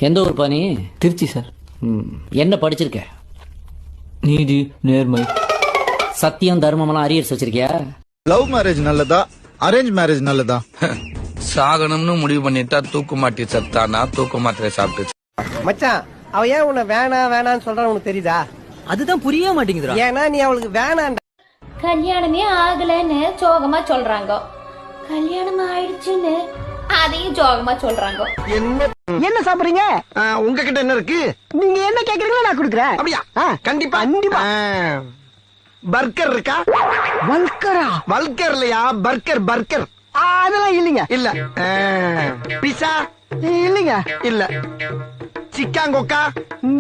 எந்த ஊர் பாணி? திருச்சி சார். என்ன படிச்சிருக்க? நீதி, நேர்மை, சத்தியம், தர்மம்லாம் அரியர்ஸ் வச்சிருக்கியா? லவ் மேரேஜ் நல்லதா, அரேஞ்ச் மேரேஜ் நல்லதா? சாகணும்னு முடிவு பண்ணிட்டா தூக்கு மாட்டி செத்தானா தூக்கு மாத்திரை சாப்பிட்டு. மச்சான், அவ ஏன் உன்னை வேணான்னு சொல்றான்னு உனக்கு தெரியுதா? அதுதான் புரிய மாட்டேங்குதுடா. ஏன்னா நீ அவளுக்கு வேணாண்ட. கல்யாணமே ஆகலன்னு சோகமா சொல்றாங்க, கல்யாணம் ஆயிடுச்சுன்னு அதையும் சோகமா சொல்றாங்க. என்ன சாப்பிடுறீங்க? உங்ககிட்ட என்ன இருக்கு? நீங்க என்ன கேக்குறீங்களோ நான் கொடுக்குறேன். அப்படியா? கண்டிப்பா கண்டிப்பா. பர்கர் இருக்கா? வல்கரா? வல்கர் இல்லையா, பர்கர். பர்கர் அதெல்லாம் இல்லைங்க. இல்ல. பிஸா இல்லைங்க. இல்ல. சிக்கன் கொக்கா?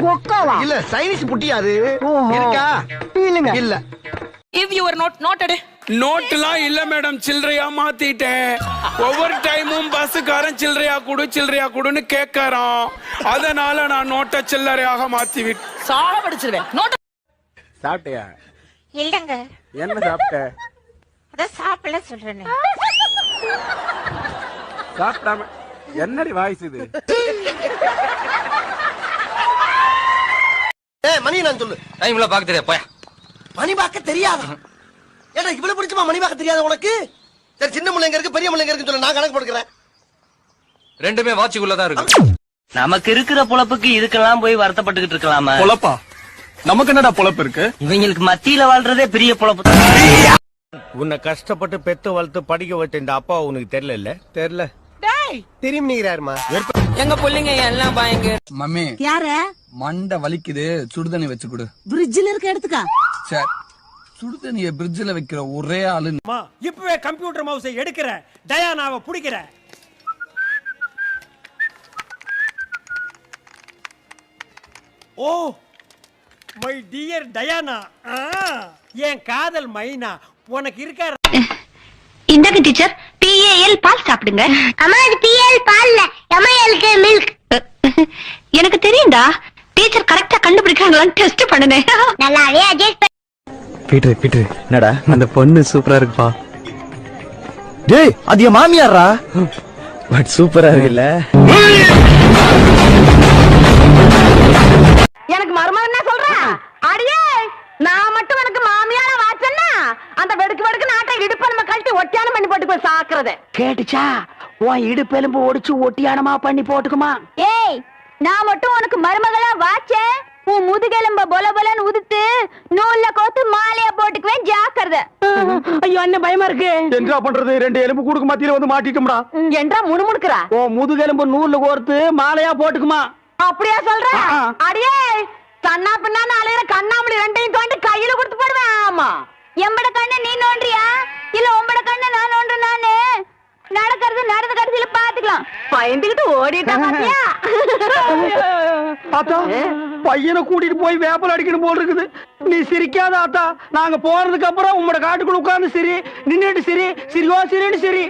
கொக்காவா? இல்ல. சைனீஸ் புட்டியாது இருக்கா? இல்லைங்க. இல்ல. If you were noted. நோட்டுலாம் இல்ல மேடம், சில்லறையா மாத்திட்டேன். ஒவ்வொரு டைமும் பஸ்ஸுக்காரன் சில்லறையா குடுன்னு கேட்கறான். அதனால நான் நோட்டை சில்லறையாக மாத்தி விட்டேன். சாவடிச்சிருவேன். சாப்பிட்டியா? இல்லங்க. என்ன சாப்பிட்ட? அதான் சாப்பிடல சொல்றேன். சாப்பிடாம என்னடி வாய்ஸ் இது? மணி நான் சொல்லு. டைம்ல பாக்க தெரியாது போய். மணி பார்க்க தெரியாதா? ஏடா இவ்வளவு பிடிச்சமா மணி பார்க்க தெரியாத உனக்கு? சரி, சின்ன முள்ளைங்க இருக்கு, பெரிய முள்ளைங்க இருக்குன்னு சொல்லு, நான் கணக்கு போட்டுக்கிறேன். ரெண்டுமே வாட்சிக்குள்ளதான் இருக்கு. நமக்கு இருக்கிற பொழப்புக்கு இதுக்கெல்லாம் போய் வருத்தப்பட்டுக்கிட்டு இருக்கலாமா? பொழப்பா? நமக்கு என்னடா பொழப்பு இருக்கு? இவங்களுக்கு மத்தியில வாழ்றதே பெரிய பொழப்பு. உன்னை கஷ்டப்பட்டு பெத்து வளர்த்து படிக்க வச்ச இந்த அப்பா உனக்கு தெரியல? தெரியல. திரும்பி நீங்கிறாருமா. எங்க பிள்ளைங்க எல்லாம் பயங்க. மம்மி யார? மண்டை வலிக்குது, சுடுதண்ணி வச்சு கொடு. பிரிட்ஜ்ல இருக்க எடுத்துக்கா. சரி, சுடுதண்ணிய பிரிட்ஜ்ல வைக்கிற ஒரே ஆளு. இப்பவே கம்ப்யூட்டர் மவுஸை எடுக்கிற, டயானாவை புடிக்கிற. ஓ மை டியர் டயானா, என் காதல் மைனா, உனக்கு இருக்காரு. இந்தாங்க டீச்சர், பிஏஎல் பால் சாப்பிடுங்க. அம்மா இது பிஏஎல் பால் இல்ல, எம்ஏஎல்கே மில்க். எனக்கு தெரியும்டா, டீச்சர் கரெக்ட்டா கண்டுபிடிக்காங்களான்னு டெஸ்ட் பண்ணுனேன். நல்லாவே அட்ஜஸ்ட். பீட்டர் என்னடா அந்த பொண்ணு சூப்பரா இருக்குப்பா. டேய் அது என் மாமியாரா? பட் சூப்பரா இருக்குல்ல. எனக்கு மருமகன் என்ன சொல்றான்? அடியே, நான் மட்டும் எனக்கு மாமியார வாச்சன்னா அந்த வெடுக்கு நாட்டை இடுப்பெலும்பு கழட்டி ஒட்டியானம் பண்ணி போட்டு போய் சாக்குறது கேட்டுச்சா? உன் இடுப்பெலும்பு ஒடிச்சு ஒட்டியானமா பண்ணி போட்டுக்குமா? ஏய், நான் மட்டும் உனக்கு மருமகளா வாச்சேன், உன் முதுகெலும்ப பொல பொலன்னு உதுத்து நூல்ல கோத்து மாலையா போட்டுக்குவேன், ஜாக்கிரதை. ஐயோ, என்ன பயமா இருக்கு. என்ன பண்றது? ரெண்டு எலும்பு கூடுக்கு மத்தியில வந்து மாட்டிட்டோம்டா. என்றா முணுமுணுக்குறா? ஓ முதுகெலும்பு நூல்ல கோர்த்து மாலையா போட்டுக்குமா? அப்படியா சொல்ற? அடியே, கண்ணா பின்னான்னு அலையிற கண்ணாமணி ரெண்டையும் தோண்டி கையில கொடுத்து போடுவேன். ஆமா, எம்பட கண்ண நீ நோன்றியா இல்ல உம்பட கண்ண நான் நோன்ற? நானு நடக்கிறது நடந்த கடைசியில பாத்துக்கலாம். பயந்துகிட்டு ஓடிட்டா பாத்தியா? ஆத்தா, பையனை கூட்டிட்டு போய் வேப்பல் அடிக்கணும் போல் இருக்குது. நீ சிரிக்காத ஆத்தா. நாங்க போறதுக்கு அப்புறம் உங்களோட காட்டுக்குள்ள உட்கார்ந்து சிரி, நின்னுட்டு சிரி, சிரின்னு சிரி.